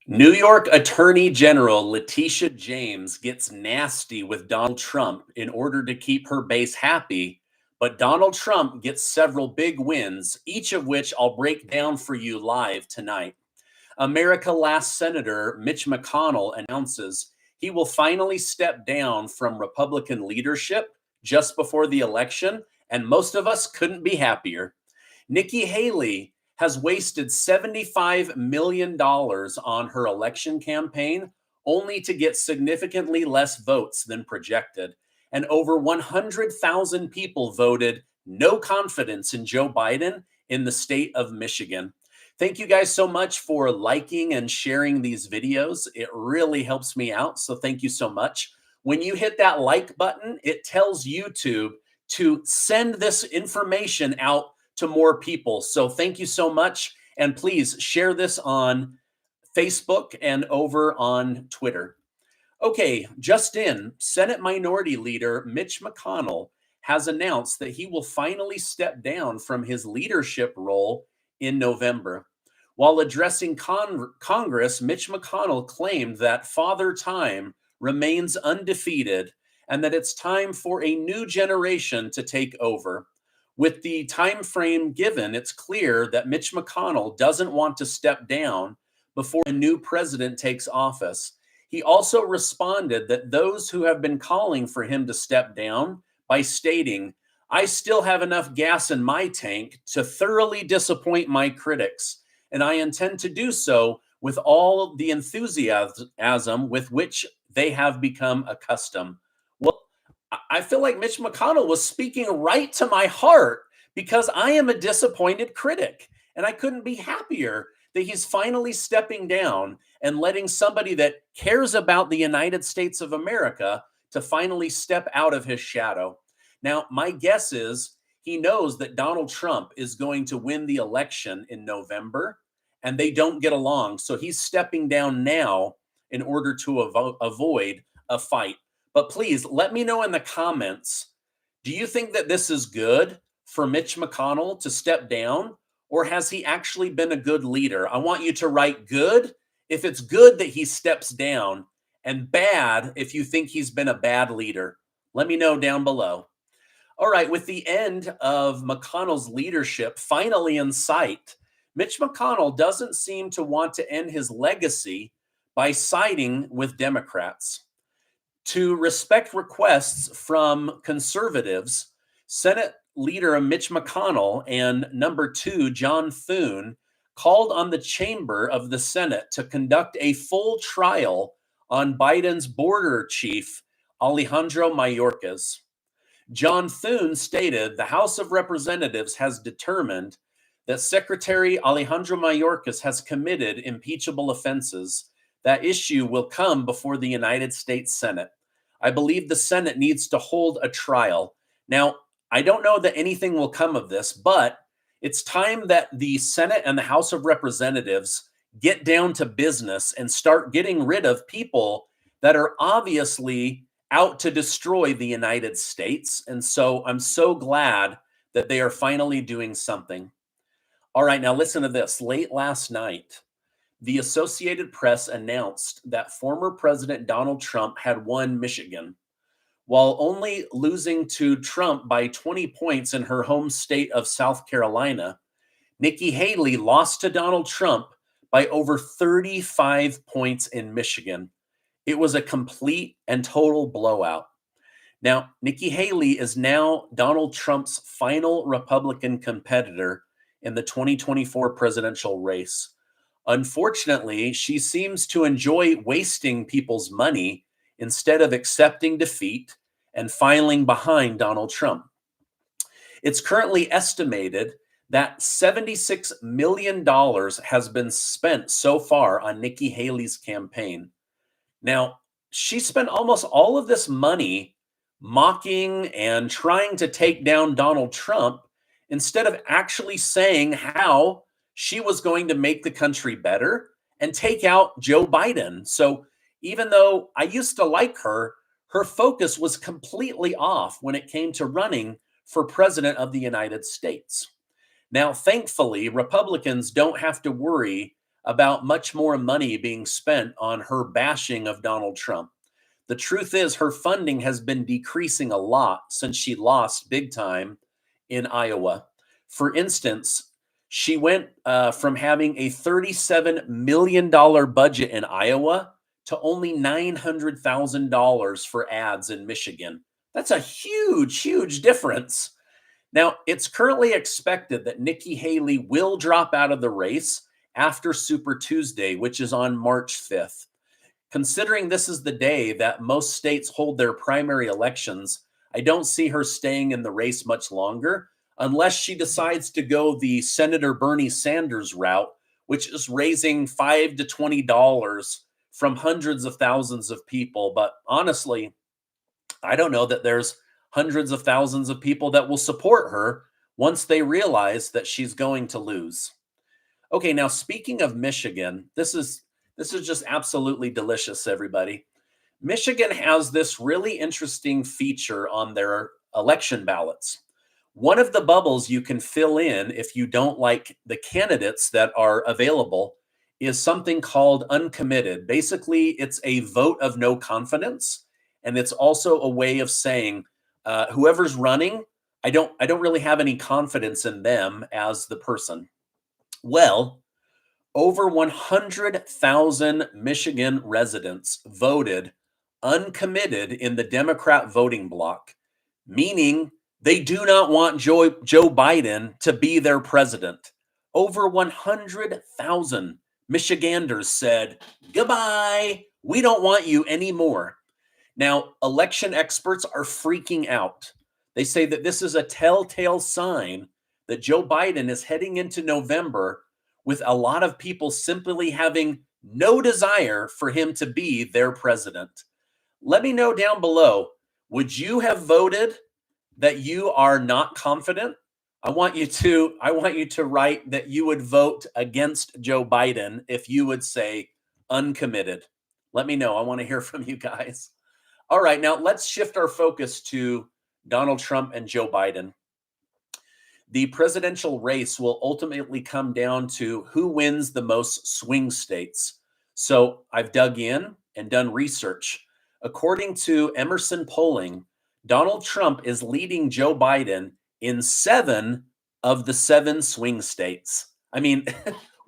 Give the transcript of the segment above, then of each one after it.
New York Attorney General Letitia James gets nasty with Donald Trump in order to keep her base happy, but Donald Trump gets several big wins, each of which I'll break down for you live tonight. America Last Senator Mitch McConnell announces he will finally step down from Republican leadership just before the election, and most of us couldn't be happier. Nikki Haley has wasted $75 million on her election campaign, only to get significantly less votes than projected. And over 100,000 people voted no confidence in Joe Biden in the state of Michigan. Thank you guys so much for liking and sharing these videos. It really helps me out. So thank you so much. When you hit that like button, it tells YouTube to send this information out to more people. So thank you so much. And please share this on Facebook and over on Twitter. Okay, just in, Senate Minority Leader Mitch McConnell has announced that he will finally step down from his leadership role in November. While addressing Congress, Mitch McConnell claimed that Father Time remains undefeated and that it's time for a new generation to take over. With the time frame given, it's clear that Mitch McConnell doesn't want to step down before a new president takes office. He also responded that those who have been calling for him to step down by stating, "I still have enough gas in my tank to thoroughly disappoint my critics, and I intend to do so with all the enthusiasm with which they have become accustomed." Well, I feel like Mitch McConnell was speaking right to my heart because I am a disappointed critic, and I couldn't be happier that he's finally stepping down and letting somebody that cares about the United States of America to finally step out of his shadow. Now, my guess is he knows that Donald Trump is going to win the election in November, and they don't get along. So he's stepping down now in order to avoid a fight. But please let me know in the comments, do you think that this is good for Mitch McConnell to step down, or has he actually been a good leader? I want you to write good if it's good that he steps down, and bad if you think he's been a bad leader. Let me know down below. All right, with the end of McConnell's leadership finally in sight, Mitch McConnell doesn't seem to want to end his legacy by siding with Democrats. To respect requests from conservatives, Senate Leader Mitch McConnell and number 2, John Thune, called on the chamber of the Senate to conduct a full trial on Biden's border chief, Alejandro Mayorkas. John Thune stated the House of Representatives has determined that Secretary Alejandro Mayorkas has committed impeachable offenses. That issue will come before the United States Senate. I believe the Senate needs to hold a trial. Now, I don't know that anything will come of this, but it's time that the Senate and the House of Representatives get down to business and start getting rid of people that are obviously out to destroy the United States. And so I'm so glad that they are finally doing something. All right, now listen to this. Late last night, the Associated Press announced that former President Donald Trump had won Michigan. While only losing to Trump by 20 points in her home state of South Carolina, Nikki Haley lost to Donald Trump by over 35 points in Michigan. It was a complete and total blowout. Now, Nikki Haley is now Donald Trump's final Republican competitor in the 2024 presidential race. Unfortunately, she seems to enjoy wasting people's money instead of accepting defeat and filing behind Donald Trump. It's currently estimated that $76 million has been spent so far on Nikki Haley's campaign. Now, she spent almost all of this money mocking and trying to take down Donald Trump instead of actually saying how she was going to make the country better and take out Joe Biden. So even though I used to like her, her focus was completely off when it came to running for president of the United States. Now, thankfully, Republicans don't have to worry about much more money being spent on her bashing of Donald Trump. The truth is, her funding has been decreasing a lot since she lost big time in Iowa. For instance, she went from having a $37 million budget in Iowa to only $900,000 for ads in Michigan. That's a huge, huge difference. Now, it's currently expected that Nikki Haley will drop out of the race after Super Tuesday, which is on March 5th. Considering this is the day that most states hold their primary elections, I don't see her staying in the race much longer unless she decides to go the Senator Bernie Sanders route, which is raising $5 to $20 from hundreds of thousands of people. But honestly, I don't know that there's hundreds of thousands of people that will support her once they realize that she's going to lose. Okay, now speaking of Michigan, this is just absolutely delicious, everybody. Michigan has this really interesting feature on their election ballots. One of the bubbles you can fill in if you don't like the candidates that are available is something called uncommitted. Basically, it's a vote of no confidence, and it's also a way of saying whoever's running, I don't really have any confidence in them as the person. Well, over 100,000 Michigan residents voted uncommitted in the Democrat voting bloc, meaning they do not want Joe Biden to be their president. Over 100,000 Michiganders said, goodbye, we don't want you anymore. Now, election experts are freaking out. They say that this is a telltale sign that Joe Biden is heading into November with a lot of people simply having no desire for him to be their president. Let me know down below, would you have voted that you are not confident? I want you to write that you would vote against Joe Biden if you would say uncommitted. Let me know. I want to hear from you guys. All right, now let's shift our focus to Donald Trump and Joe Biden. The presidential race will ultimately come down to who wins the most swing states. So I've dug in and done research. According to Emerson Polling, Donald Trump is leading Joe Biden in 7 of the 7 swing states. I mean,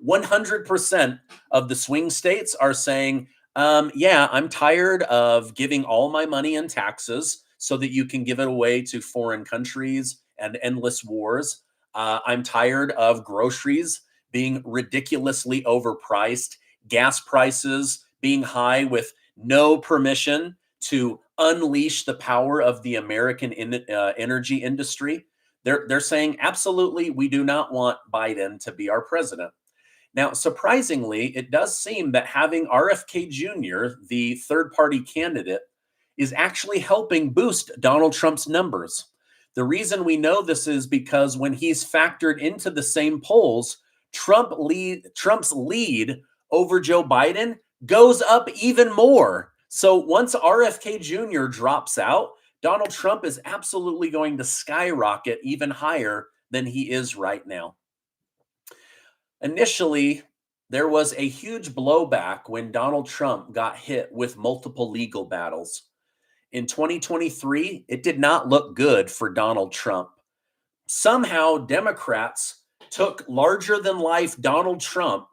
100% of the swing states are saying, yeah, I'm tired of giving all my money in taxes so that you can give it away to foreign countries and endless wars. I'm tired of groceries being ridiculously overpriced, gas prices being high with no permission to unleash the power of the American energy industry. They're saying, absolutely, we do not want Biden to be our president. Now, surprisingly, it does seem that having RFK Jr., the third-party candidate, is actually helping boost Donald Trump's numbers. The reason we know this is because when he's factored into the same polls, Trump's lead over Joe Biden goes up even more. So once RFK Jr. drops out, Donald Trump is absolutely going to skyrocket even higher than he is right now. Initially, there was a huge blowback when Donald Trump got hit with multiple legal battles. In 2023, it did not look good for Donald Trump. Somehow, Democrats took larger-than-life Donald Trump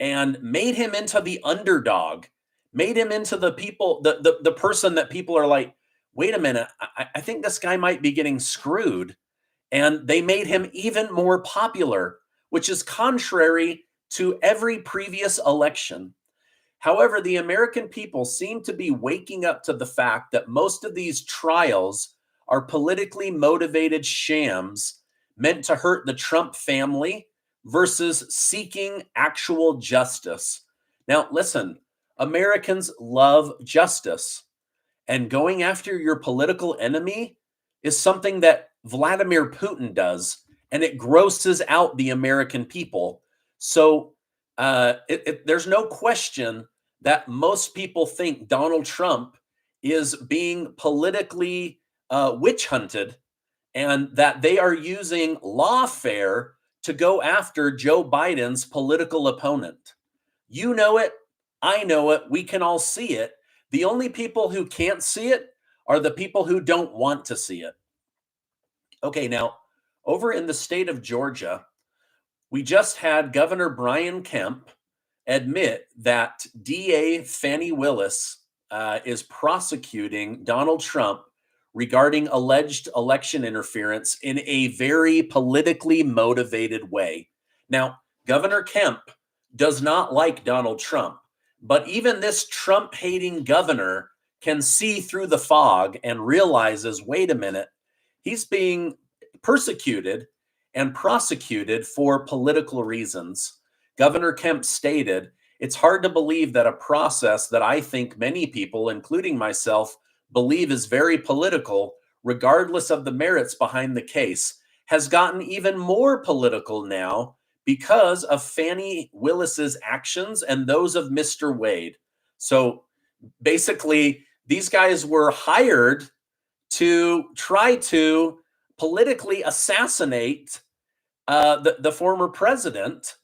and made him into the underdog, made him into the person that people are like, wait a minute, I think this guy might be getting screwed. And they made him even more popular, which is contrary to every previous election. However, the American people seem to be waking up to the fact that most of these trials are politically motivated shams meant to hurt the Trump family versus seeking actual justice. Now, listen, Americans love justice, and going after your political enemy is something that Vladimir Putin does, and it grosses out the American people. So there's no question that most people think Donald Trump is being politically witch hunted, and that they are using lawfare to go after Joe Biden's political opponent. You know it. I know it. We can all see it. The only people who can't see it are the people who don't want to see it. Okay, now, over in the state of Georgia, we just had Governor Brian Kemp admit that DA Fani Willis is prosecuting Donald Trump regarding alleged election interference in a very politically motivated way. Now, Governor Kemp does not like Donald Trump, but even this Trump hating governor can see through the fog and realizes, wait a minute, he's being persecuted and prosecuted for political reasons. Governor Kemp stated, "It's hard to believe that a process that I think many people, including myself, believe is very political, regardless of the merits behind the case, has gotten even more political now because of Fani Willis's actions and those of Mr. Wade." So basically, these guys were hired to try to politically assassinate the former president,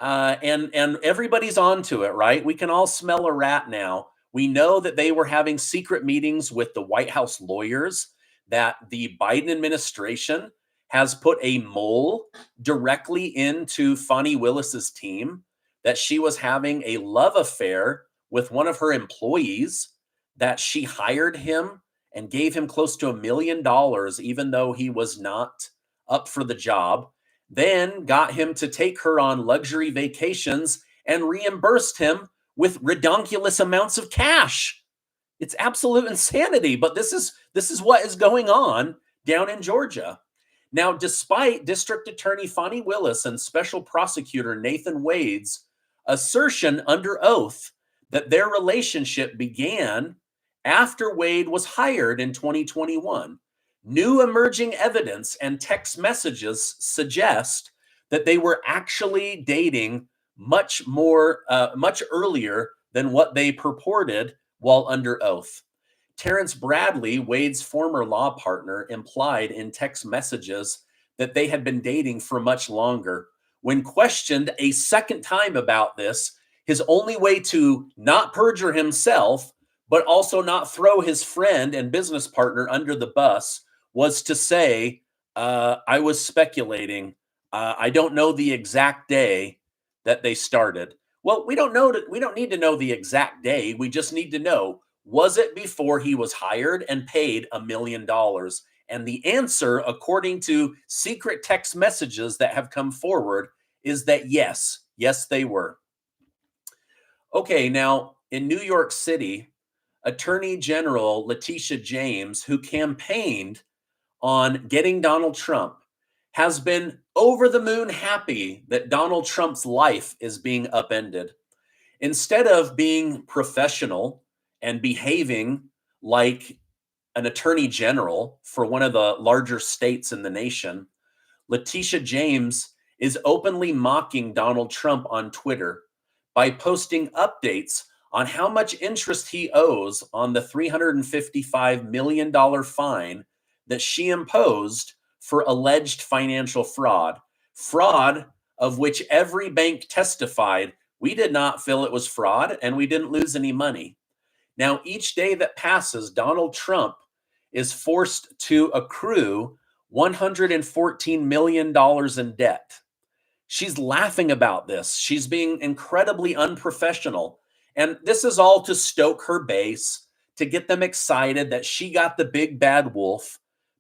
and everybody's onto it, right? We can all smell a rat now. We know that they were having secret meetings with the White House lawyers, that the Biden administration has put a mole directly into Fani Willis's team, that she was having a love affair with one of her employees, that she hired him and gave him close to $1 million, even though he was not up for the job, then got him to take her on luxury vacations and reimbursed him with redonkulous amounts of cash. It's absolute insanity, but this is what is going on down in Georgia. Now, despite District Attorney Fani Willis and Special Prosecutor Nathan Wade's assertion under oath that their relationship began after Wade was hired in 2021, new emerging evidence and text messages suggest that they were actually dating much earlier than what they purported while under oath. Terrence Bradley, Wade's former law partner, implied in text messages that they had been dating for much longer. When questioned a second time about this, his only way to not perjure himself, but also not throw his friend and business partner under the bus, was to say, I was speculating. I don't know the exact day that they started. Well, we don't need to know the exact day. We just need to know, was it before he was hired and paid $1 million? And the answer, according to secret text messages that have come forward, is that yes, they were. Okay, now in New York City, Attorney General Letitia James, who campaigned on getting Donald Trump, has been over the moon happy that Donald Trump's life is being upended. Instead of being professional and behaving like an attorney general for one of the larger states in the nation, Letitia James is openly mocking Donald Trump on Twitter by posting updates on how much interest he owes on the $355 million fine that she imposed for alleged financial fraud of which every bank testified, we did not feel it was fraud and we didn't lose any money. Now, each day that passes, Donald Trump is forced to accrue $114 million in debt. She's laughing about this. She's being incredibly unprofessional. And this is all to stoke her base, to get them excited that she got the big bad wolf.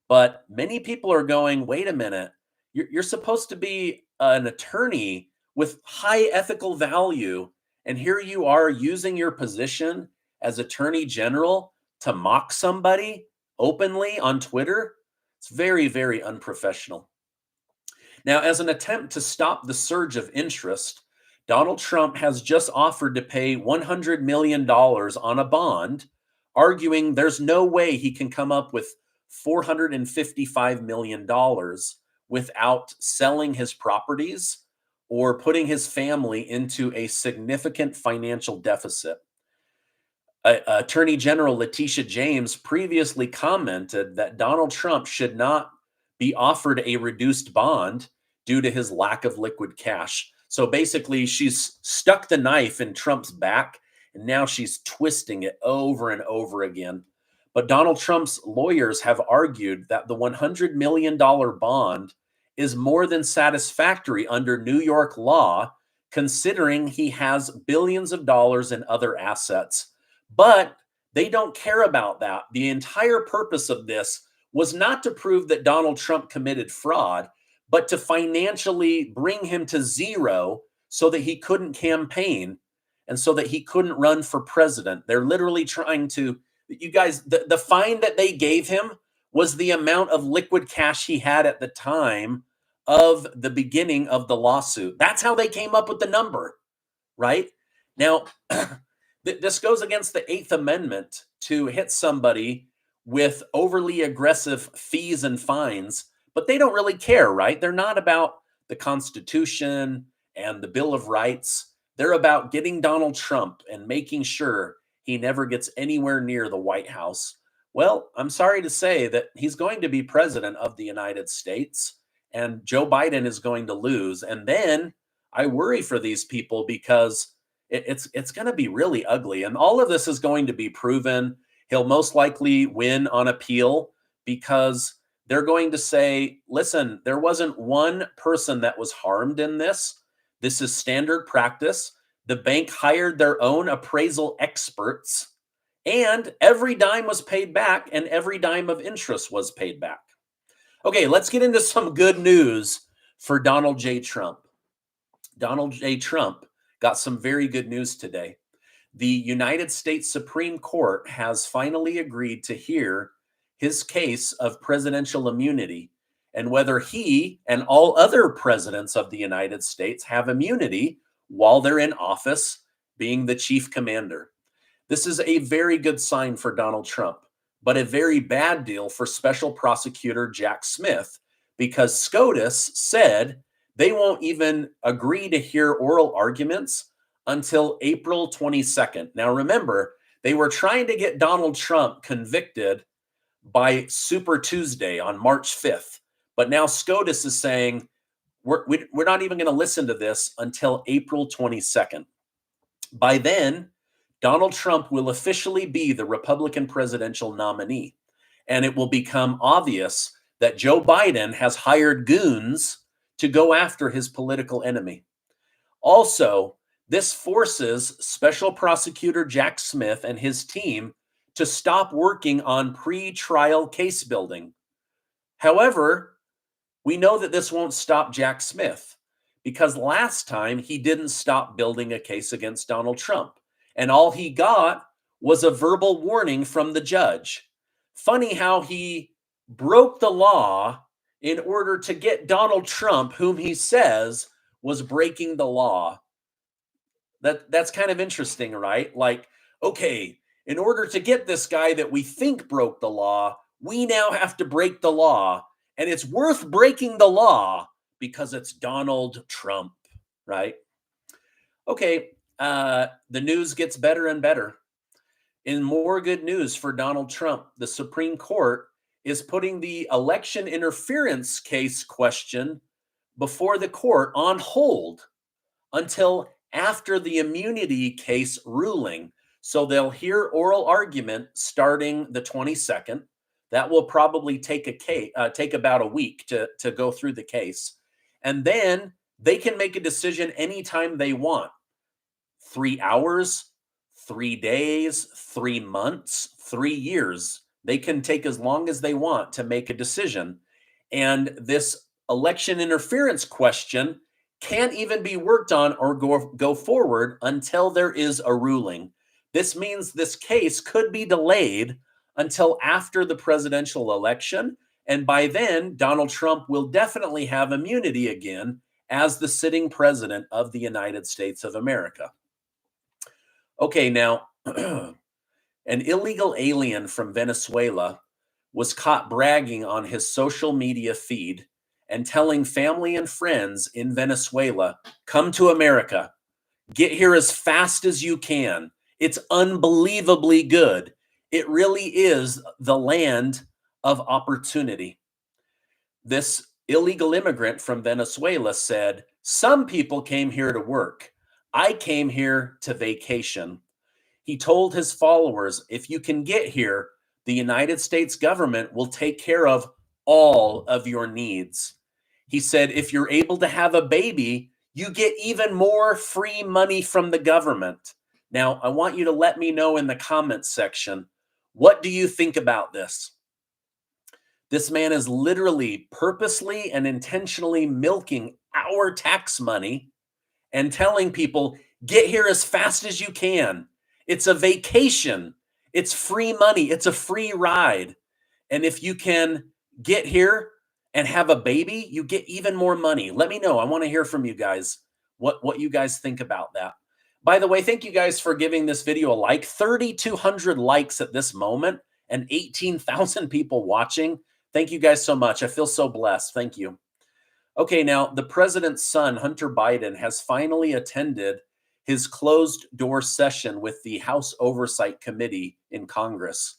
But many people are going, wait a minute, you're supposed to be an attorney with high ethical value. And here you are using your position as attorney general to mock somebody openly on Twitter. It's very, very unprofessional. Now, as an attempt to stop the surge of interest, Donald Trump has just offered to pay $100 million on a bond, arguing there's no way he can come up with $455 million without selling his properties or putting his family into a significant financial deficit. Attorney General Letitia James previously commented that Donald Trump should not be offered a reduced bond due to his lack of liquid cash. So basically, she's stuck the knife in Trump's back, and now she's twisting it over and over again. But Donald Trump's lawyers have argued that the $100 million bond is more than satisfactory under New York law, considering he has billions of dollars in other assets. But they don't care about that. The entire purpose of this was not to prove that Donald Trump committed fraud, but to financially bring him to zero so that he couldn't campaign and so that he couldn't run for president. They're literally trying to, you guys, the fine that they gave him was the amount of liquid cash he had at the time of the beginning of the lawsuit. That's how they came up with the number, right? Now, this goes against the Eighth Amendment to hit somebody with overly aggressive fees and fines, but they don't really care, right? They're not about the Constitution and the Bill of Rights. They're about getting Donald Trump and making sure he never gets anywhere near the White House. Well, I'm sorry to say that he's going to be president of the United States, and Joe Biden is going to lose. And then I worry for these people because it's going to be really ugly. And all of this is going to be proven. He'll most likely win on appeal because they're going to say, listen, there wasn't one person that was harmed in this. This is standard practice. The bank hired their own appraisal experts, and every dime was paid back, and every dime of interest was paid back. Okay, let's get into some good news for Donald J. Trump. Donald J. Trump got some very good news today. The United States Supreme Court has finally agreed to hear his case of presidential immunity and whether he and all other presidents of the United States have immunity while they're in office, being the chief commander. This is a very good sign for Donald Trump, but a very bad deal for Special Prosecutor Jack Smith, because SCOTUS said they won't even agree to hear oral arguments until April 22nd. Now, remember, they were trying to get Donald Trump convicted by Super Tuesday on March 5th. But now SCOTUS is saying, we're not even going to listen to this until April 22nd. By then, Donald Trump will officially be the Republican presidential nominee. And it will become obvious that Joe Biden has hired goons to go after his political enemy. Also, this forces Special Prosecutor Jack Smith and his team to stop working on pre-trial case building. However, we know that this won't stop Jack Smith, because last time he didn't stop building a case against Donald Trump, and all he got was a verbal warning from the judge. Funny how he broke the law in order to get Donald Trump, whom he says was breaking the law. That's kind of interesting, right? Like, okay, in order to get this guy that we think broke the law, we now have to break the law. And it's worth breaking the law because it's Donald Trump, right? Okay, the news gets better and better. In more good news for Donald Trump, the Supreme Court is putting the election interference case question before the court on hold until after the immunity case ruling. So they'll hear oral argument starting the 22nd. That will probably take about a week to go through the case. And then they can make a decision anytime they want. 3 hours, 3 days, 3 months, 3 years. They can take as long as they want to make a decision. And this election interference question can't even be worked on or go forward until there is a ruling. This means this case could be delayed until after the presidential election. And by then, Donald Trump will definitely have immunity again as the sitting president of the United States of America. Okay, now, an illegal alien from Venezuela was caught bragging on his social media feed and telling family and friends in Venezuela, come to America, get here as fast as you can. It's unbelievably good. It really is the land of opportunity. This illegal immigrant from Venezuela said, Some people came here to work. I came here to vacation. He told his followers, if you can get here, the United States government will take care of all of your needs. He said, if you're able to have a baby, you get even more free money from the government. Now, I want you to let me know in the comments section, what do you think about this? This man is literally purposely and intentionally milking our tax money and telling people, get here as fast as you can. It's a vacation. It's free money. It's a free ride. And if you can get here and have a baby, you get even more money. Let me know. I want to hear from you guys what you guys think about that. By the way, thank you guys for giving this video a like. 3,200 likes at this moment and 18,000 people watching. Thank you guys so much. I feel so blessed. Thank you. Okay, now the president's son, Hunter Biden, has finally attended his closed door session with the House Oversight Committee in Congress.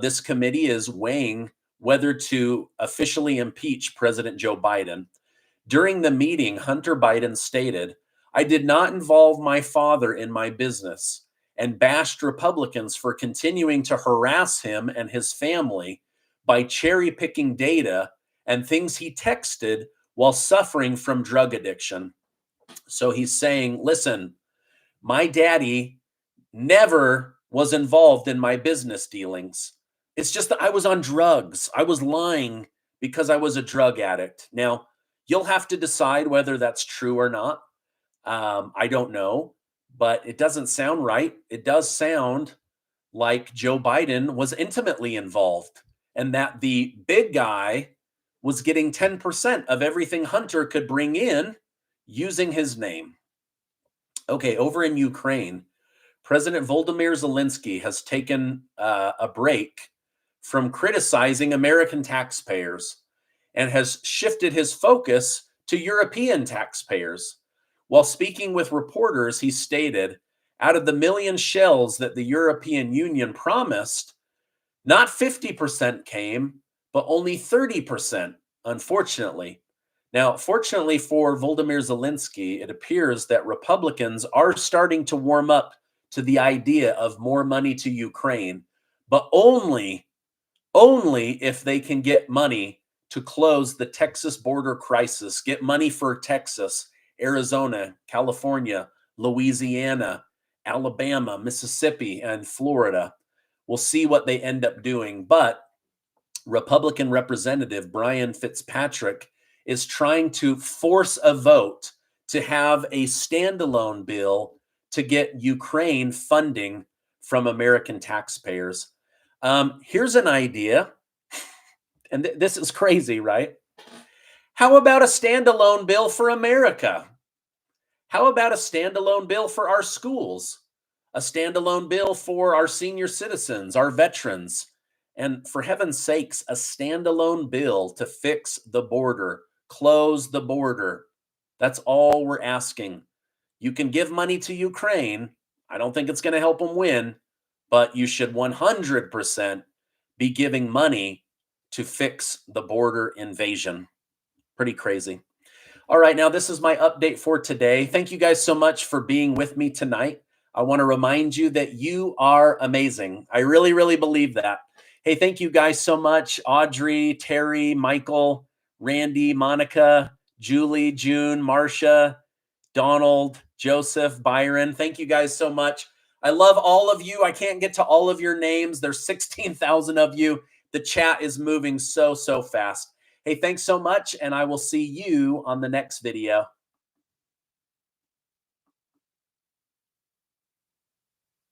This committee is weighing whether to officially impeach President Joe Biden. During the meeting, Hunter Biden stated, I did not involve my father in my business, and bashed Republicans for continuing to harass him and his family by cherry picking data and things he texted while suffering from drug addiction. So he's saying, listen, my daddy never was involved in my business dealings. It's just that I was on drugs. I was lying because I was a drug addict. Now, you'll have to decide whether that's true or not. I don't know, but it doesn't sound right. It does sound like Joe Biden was intimately involved and that the big guy was getting 10% of everything Hunter could bring in using his name. Okay, over in Ukraine, President Volodymyr Zelensky has taken a break from criticizing American taxpayers and has shifted his focus to European taxpayers. While speaking with reporters, he stated, out of the million shells that the European Union promised, not 50% came, but only 30%, unfortunately. Now, fortunately for Volodymyr Zelensky, it appears that Republicans are starting to warm up to the idea of more money to Ukraine, but only if they can get money to close the Texas border crisis, get money for Texas, Arizona, California, Louisiana, Alabama, Mississippi, and Florida. We'll see what they end up doing. But Republican Representative Brian Fitzpatrick is trying to force a vote to have a standalone bill to get Ukraine funding from American taxpayers. Here's an idea, and this is crazy, right? How about a standalone bill for America? How about a standalone bill for our schools? A standalone bill for our senior citizens, our veterans, and for heaven's sakes, a standalone bill to fix the border, close the border. That's all we're asking. You can give money to Ukraine. I don't think it's going to help them win, but you should 100% be giving money to fix the border invasion. Pretty crazy. All right, now this is my update for today. Thank you guys so much for being with me tonight. I want to remind you that you are amazing. I really, really believe that. Hey, thank you guys so much. Audrey, Terry, Michael, Randy, Monica, Julie, June, Marcia, Donald, Joseph, Byron. Thank you guys so much. I love all of you. I can't get to all of your names. There's 16,000 of you. The chat is moving so fast. Hey, thanks so much, and I will see you on the next video.